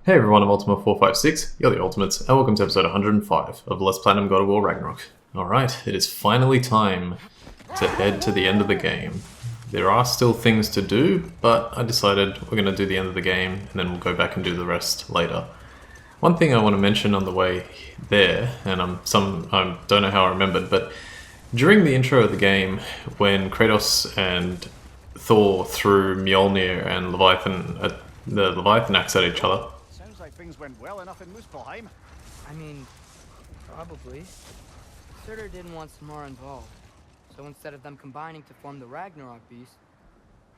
Hey everyone, I'm Ultima456, you're the Ultimates, and welcome to episode 105 of Let's Platinum God of War Ragnarok. Alright, it is finally time to head to the end of the game. There are still things to do, but I decided we're going to do the end of the game, and then we'll go back and do the rest later. One thing I want to mention on the way there, and I don't know how I remembered, but during the intro of the game, when Kratos and Thor threw Mjolnir and the Leviathan axe at each other, Sounds like things went well enough in Muspelheim. I mean, probably. Surtur didn't want some more involved. So instead of them combining to form the Ragnarok beast,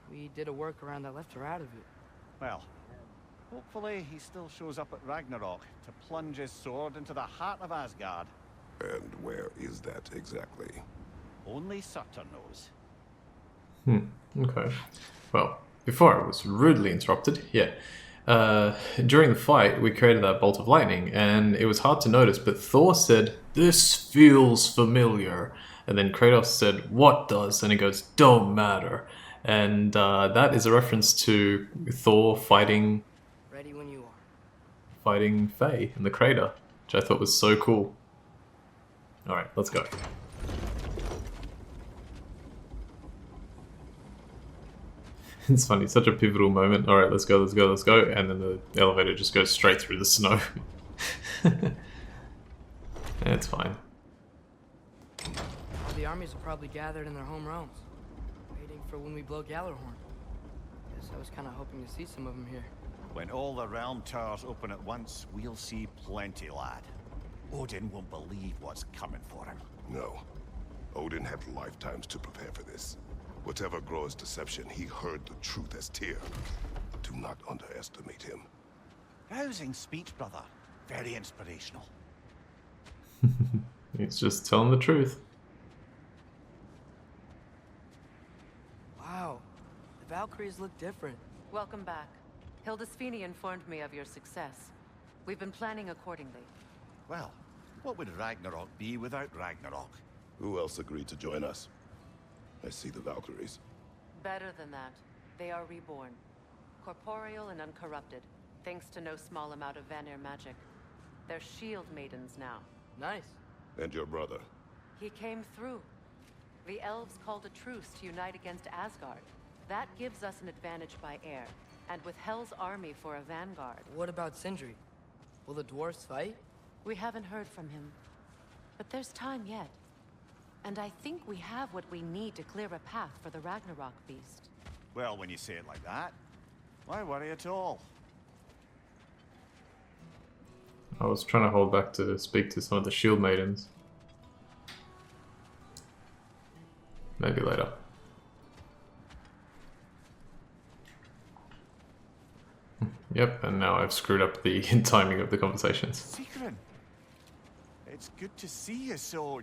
we did a workaround that left her out of it. Well, hopefully he still shows up at Ragnarok to plunge his sword into the heart of Asgard. And where is that exactly? Only Surtur knows. Okay. Well, before I was rudely interrupted, during the fight, we created that bolt of lightning, and it was hard to notice, but Thor said, "This feels familiar." And then Kratos said, "What does?" And he goes, "Don't matter." And that is a reference to Thor fighting Ready when you are. Faye in the crater, which I thought was so cool. Alright, let's go. It's funny, such a pivotal moment. Alright, let's go. And then the elevator just goes straight through the snow. It's fine. The armies are probably gathered in their home realms, waiting for when we blow Gjallarhorn. Guess I was kind of hoping to see some of them here. When all the realm towers open at once, we'll see plenty, lad. Odin won't believe what's coming for him. No. Odin had lifetimes to prepare for this. Whatever Groa's deception, he heard the truth as Tyr. Do not underestimate him. Rousing speech, brother. Very inspirational. He's just telling the truth. Wow, the Valkyries look different. Welcome back. Hildisvini informed me of your success. We've been planning accordingly. Well, what would Ragnarok be without Ragnarok? Who else agreed to join us? I see the Valkyries. Better than that, they are reborn. Corporeal and uncorrupted, thanks to no small amount of Vanir magic. They're shield maidens now. Nice. And your brother. He came through. The elves called a truce to unite against Asgard. That gives us an advantage by air, and with Hel's army for a vanguard. What about Sindri? Will the dwarves fight? We haven't heard from him. But there's time yet. And I think we have what we need to clear a path for the Ragnarok beast. Well, when you say it like that, why worry at all? I was trying to hold back to speak to some of the shield maidens. Maybe later. Yep, and now I've screwed up the timing of the conversations. Secret. It's good to see you so...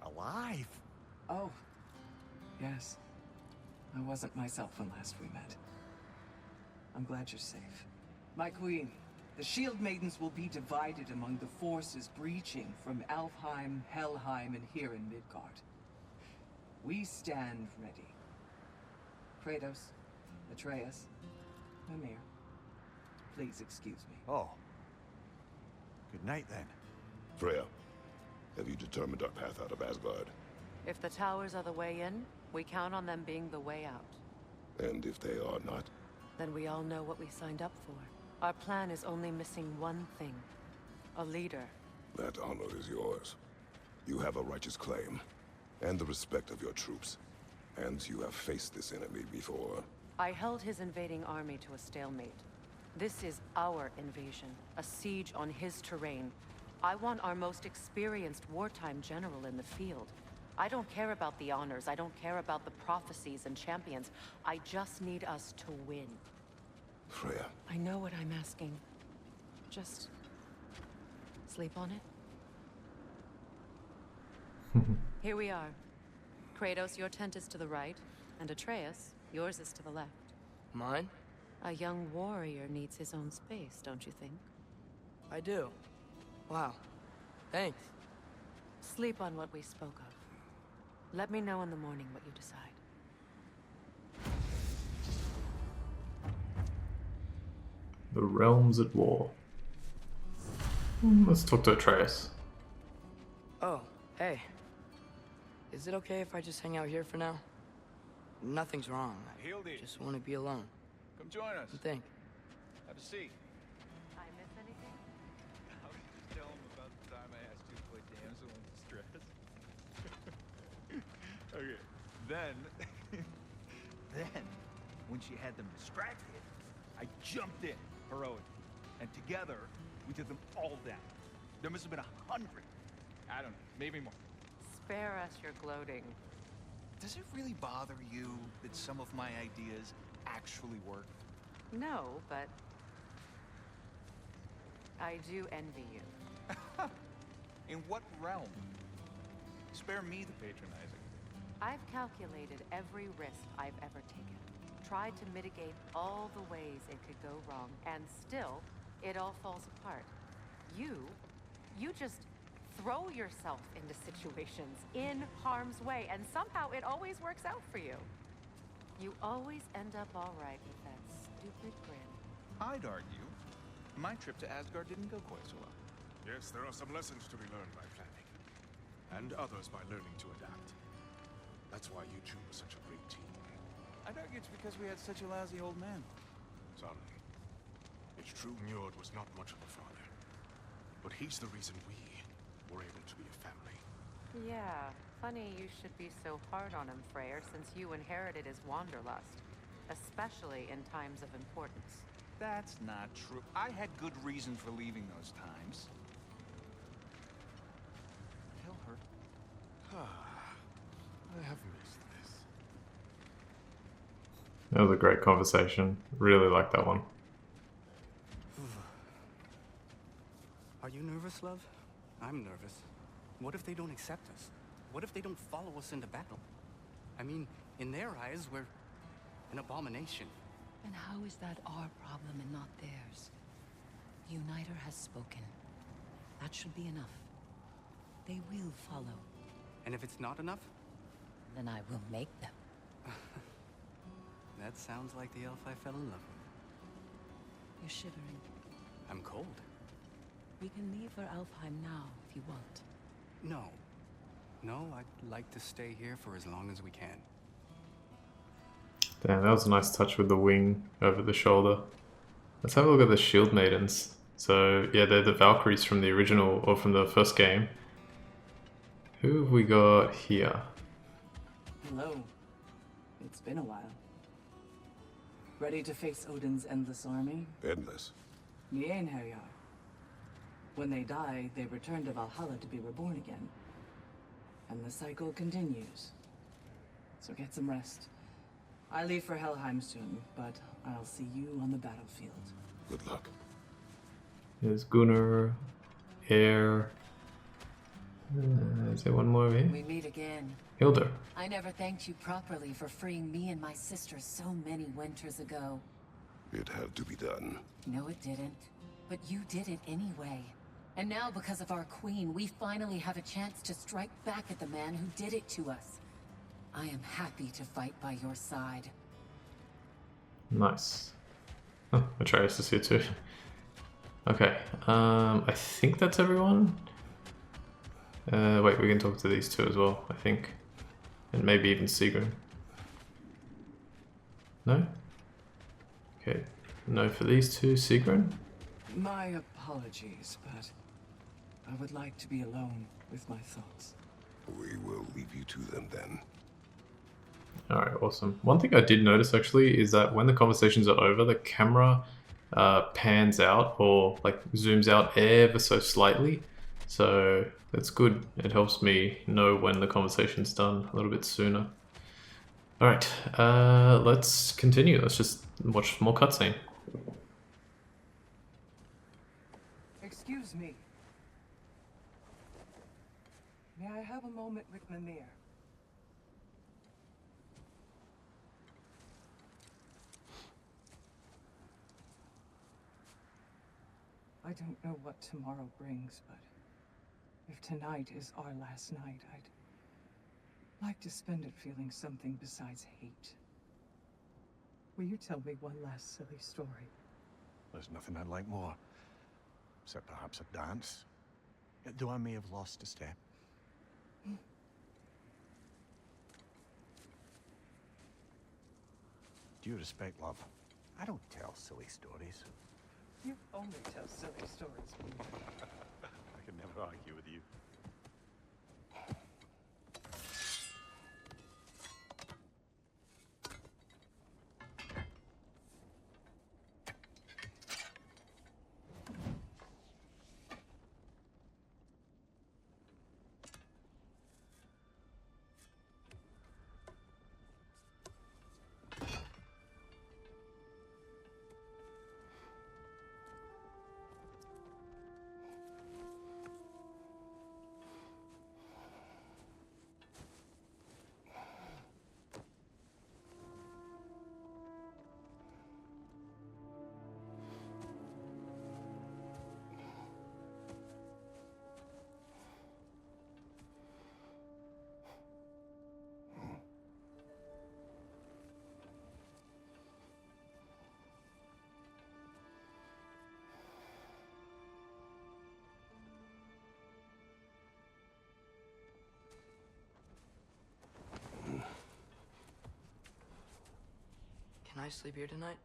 alive. Oh, yes. I wasn't myself when last we met. I'm glad you're safe. My queen, the Shield Maidens will be divided among the forces breaching from Alfheim, Helheim, and here in Midgard. We stand ready. Kratos, Atreus, Mimir, please excuse me. Oh. Good night, then. Freya, have you determined our path out of Asgard? If the towers are the way in, we count on them being the way out. And if they are not? Then we all know what we signed up for. Our plan is only missing one thing. A leader. That honor is yours. You have a righteous claim, and the respect of your troops. And you have faced this enemy before. I held his invading army to a stalemate. This is our invasion, a siege on his terrain. I want our most experienced wartime general in the field. I don't care about the honors, I don't care about the prophecies and champions. I just need us to win. Freya. I know what I'm asking. Just... sleep on it? Here we are. Kratos, your tent is to the right, and Atreus, yours is to the left. Mine? A young warrior needs his own space, don't you think? I do. Wow. Thanks. Sleep on what we spoke of. Let me know in the morning what you decide. The realms at war. Let's talk to Atreus. Oh, hey. Is it okay if I just hang out here for now? Nothing's wrong. I just want to be alone. Come join us. What do you think? Have a seat. I miss anything? I was just telling him about the time I asked you to play damsel in distress. Okay. Then, when she had them distracted, I jumped in, heroic. And together, we took them all down. There must have been 100. I don't know, maybe more. Spare us your gloating. Does it really bother you that some of my ideas actually work? No, but I do envy you. In what realm? Spare me the patronizing. I've calculated every risk I've ever taken. Tried to mitigate all the ways it could go wrong, and still, it all falls apart. You just throw yourself into situations in harm's way, and somehow it always works out for you. You always end up all right with that stupid grin. I'd argue my trip to Asgard didn't go quite so well. Yes, there are some lessons to be learned by planning. And others by learning to adapt. That's why you two were such a great team. I'd argue it's because we had such a lousy old man. Sorry. It's true Njord was not much of a father. But he's the reason we were able to be a family. Yeah, funny you should be so hard on him, Freyr, since you inherited his wanderlust. Especially in times of importance. That's not true. I had good reason for leaving those times. Hell hurt. I have missed this. That was a great conversation. Really like that one. Are you nervous, love? I'm nervous. What if they don't accept us? What if they don't follow us into battle? I mean, in their eyes, we're an abomination. And how is that our problem and not theirs? The Uniter has spoken. That should be enough. They will follow. And if it's not enough? Then I will make them. That sounds like the elf I fell in love with. You're shivering. I'm cold. We can leave for Alfheim now, if you want. No. No, I'd like to stay here for as long as we can. Damn, that was a nice touch with the wing over the shoulder. Let's have a look at the Shield Maidens. So, yeah, they're the Valkyries from the original, or from the first game. Who have we got here? Hello. It's been a while. Ready to face Odin's endless army? Endless. Yen Herjar. When they die, they return to Valhalla to be reborn again. And the cycle continues. So get some rest. I leave for Helheim soon, but I'll see you on the battlefield. Good luck. There's Gunnar, Air. Is there one more over here? We meet again. Hildur. I never thanked you properly for freeing me and my sister so many winters ago. It had to be done. No, it didn't. But you did it anyway. And now, because of our queen, we finally have a chance to strike back at the man who did it to us. I am happy to fight by your side. Nice. Oh, Atreus is here too. Okay, I think that's everyone. Wait, we can talk to these two as well, I think. And maybe even Sigrun. No? Okay, no for these two. Sigrun? My apologies, but I would like to be alone with my thoughts. We will leave you to them then. Alright, awesome. One thing I did notice actually is that when the conversations are over, the camera pans out or like zooms out ever so slightly. So that's good. It helps me know when the conversation's done a little bit sooner. Alright, let's continue. Let's just watch more cutscene. Excuse me. May I have a moment with Mimir? I don't know what tomorrow brings, but if tonight is our last night, I'd like to spend it feeling something besides hate. Will you tell me one last silly story? There's nothing I'd like more. Except perhaps a dance. Though I may have lost a step. Due respect, love. I don't tell silly stories. You only tell silly stories. I can never argue with you. Can I sleep here tonight?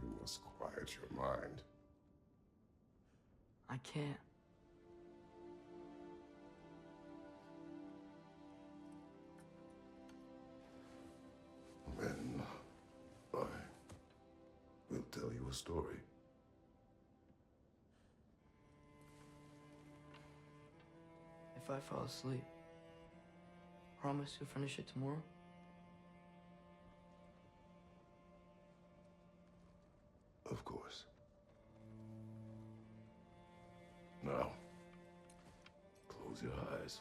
You must quiet your mind. I can't. Then I will tell you a story. If I fall asleep, promise you'll finish it tomorrow? Of course. Now, close your eyes.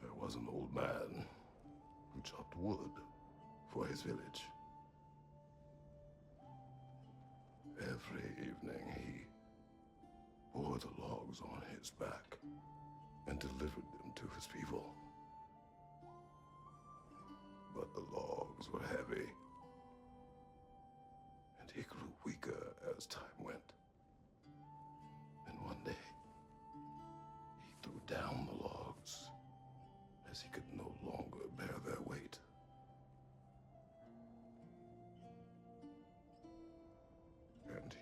There was an old man who chopped wood for his village. Every evening he bore the logs on his back and delivered them to his people. But the logs were heavy, and he grew weaker as time went. And one day, he threw down the logs as he could no longer bear their weight. And he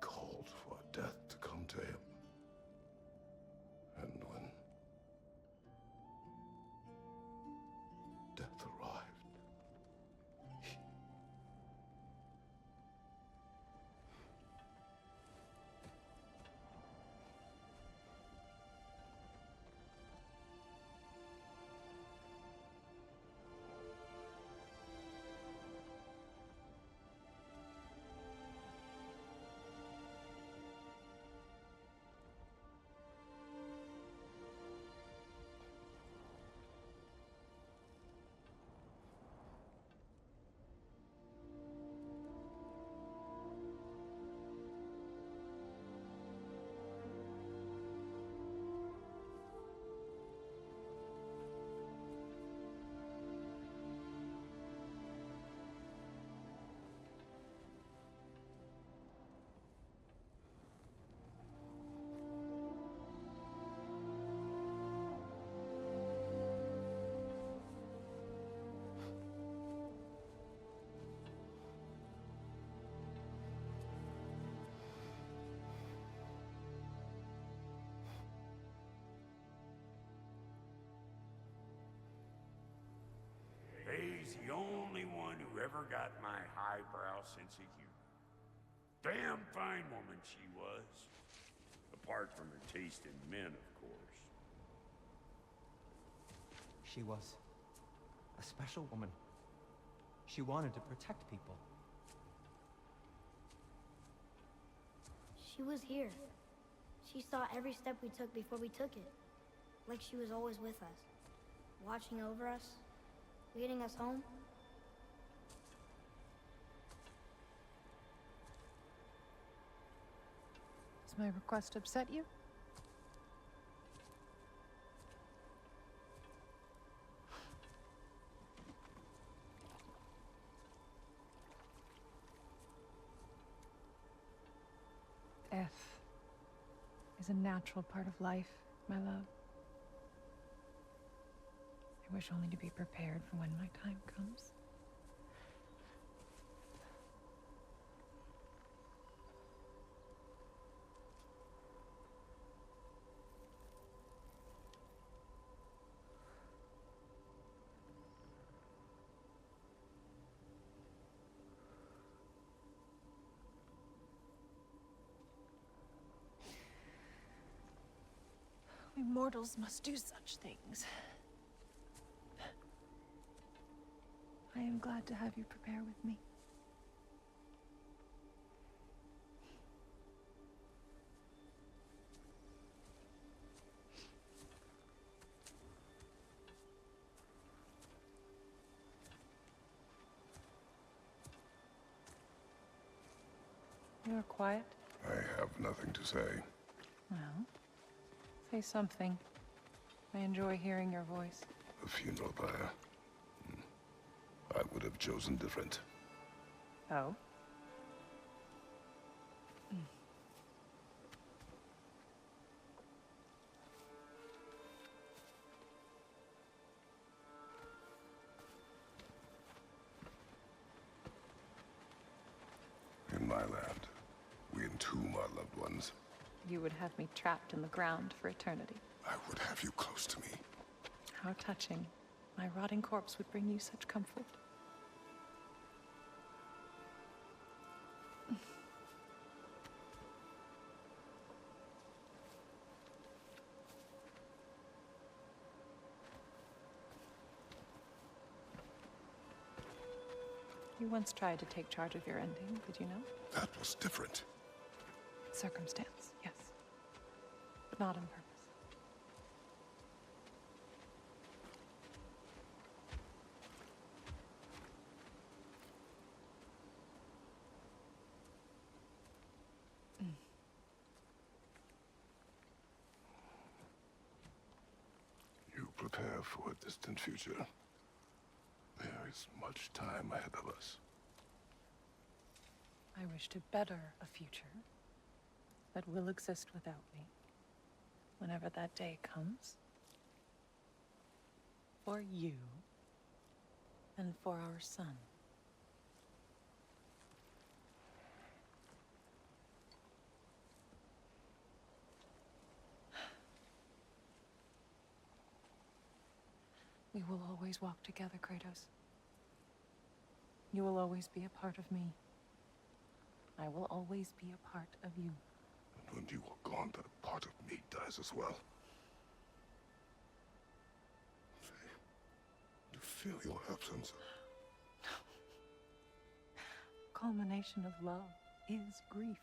called for death to come to him. And when death arrived, He's the only one who ever got my highbrow sense of humor. Damn fine woman she was. Apart from her taste in men, of course. She was a special woman. She wanted to protect people. She was here. She saw every step we took before we took it. Like she was always with us. Watching over us. Leading us home. Does my request upset you? Death is a natural part of life, my love. I wish only to be prepared for when my time comes. We mortals must do such things. I am glad to have you prepare with me. You're quiet? I have nothing to say. Well, say something. I enjoy hearing your voice. A funeral pyre. I would have chosen different. Oh? In my land, we entomb our loved ones. You would have me trapped in the ground for eternity. I would have you close to me. How touching. My rotting corpse would bring you such comfort. You once tried to take charge of your ending, did you know? That was different. Circumstance, yes. But not on purpose. You prepare for a distant future. There is much time ahead of us. I wish to better a future that will exist without me, whenever that day comes. For you, and for our son. We will always walk together, Kratos. You will always be a part of me. I will always be a part of you. And when you are gone, that part of me dies as well. To feel your absence. Culmination of love is grief.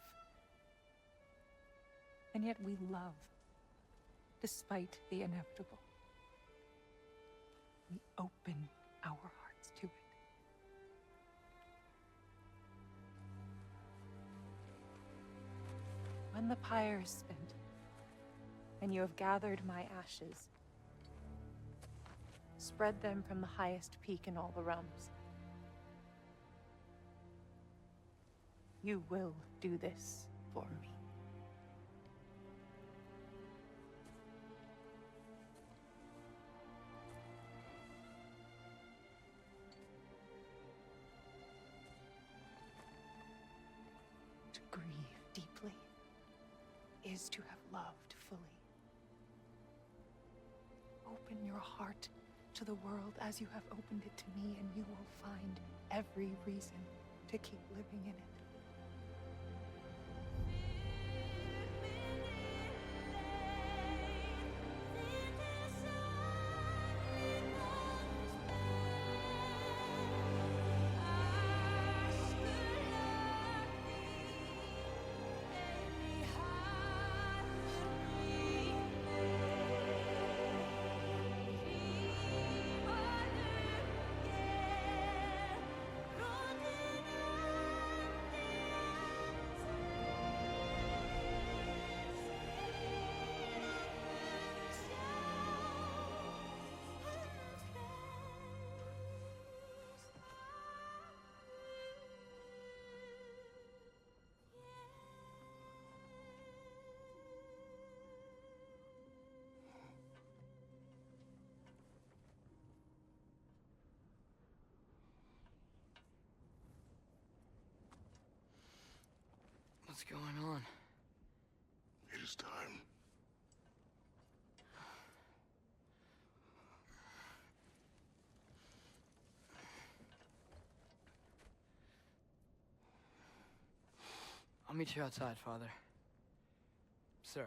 And yet we love, despite the inevitable. We open our hearts to it. When the pyre is spent, and you have gathered my ashes, spread them from the highest peak in all the realms. You will do this for me. To grieve deeply is to have loved fully. Open your heart to the world as you have opened it to me, and you will find every reason to keep living in it. What's going on? It is time. I'll meet you outside, Father. Sir.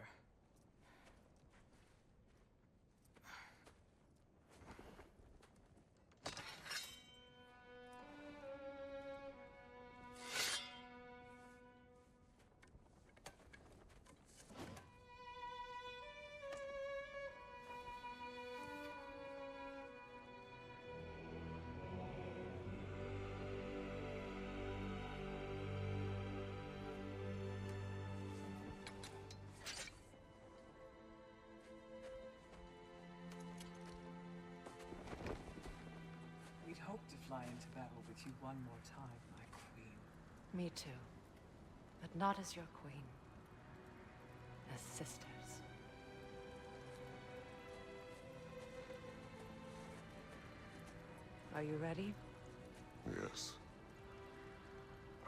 We'd hoped to fly into battle with you one more time, my queen. Me too. But not as your queen. As sisters. Are you ready? Yes.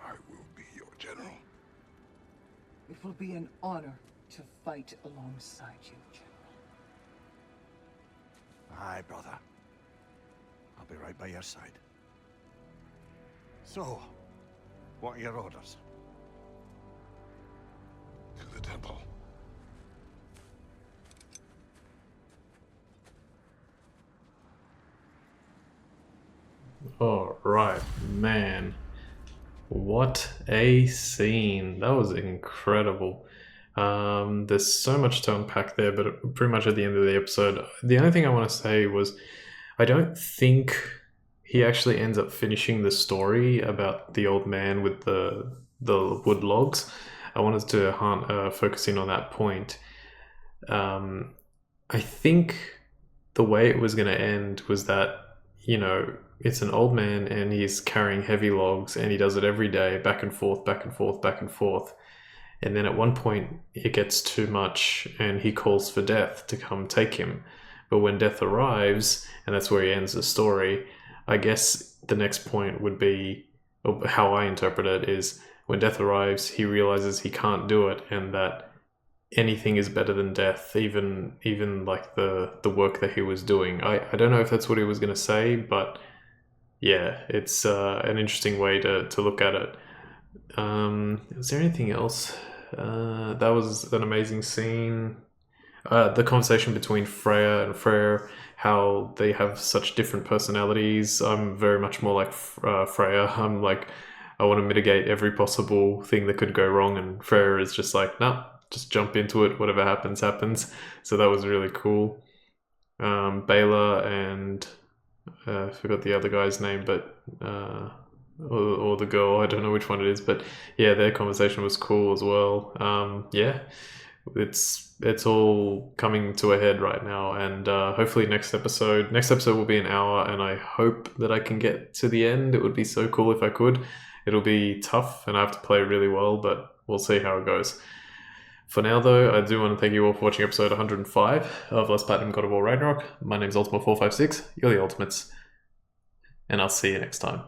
I will be your general. It will be an honor to fight alongside you, General. Aye, brother. I'll be right by your side. So, what are your orders? To the temple. Alright, man. What a scene. That was incredible. There's so much to unpack there, but pretty much at the end of the episode, the only thing I want to say was I don't think he actually ends up finishing the story about the old man with the wood logs. I wanted to focus in on that point. I think the way it was going to end was that, you know, it's an old man and he's carrying heavy logs and he does it every day, back and forth, back and forth, back and forth. And then at one point it gets too much and he calls for death to come take him. But when death arrives, and that's where he ends the story, I guess the next point would be, or how I interpret it, is when death arrives, he realizes he can't do it and that anything is better than death, even like the work that he was doing. I don't know if that's what he was going to say, but yeah, it's an interesting way to look at it. Is there anything else? That was an amazing scene. The conversation between Freya and Freyr, how they have such different personalities. I'm very much more like Freya. I'm like, I want to mitigate every possible thing that could go wrong, and Freyr is just like, nah, just jump into it. Whatever happens, happens. So that was really cool. Bela and I forgot the other guy's name, but or the girl, I don't know which one it is, but yeah, their conversation was cool as well. Yeah, it's all coming to a head right now, and hopefully next episode will be an hour, and I hope that I can get to the end. It would be so cool if I could. It'll be tough and I have to play really well, but we'll see how it goes. For now though, I do want to thank you all for watching episode 105 of Let's Platinum God of War Ragnarok. My name's Ultima456, you're the Ultimates, and I'll see you next time.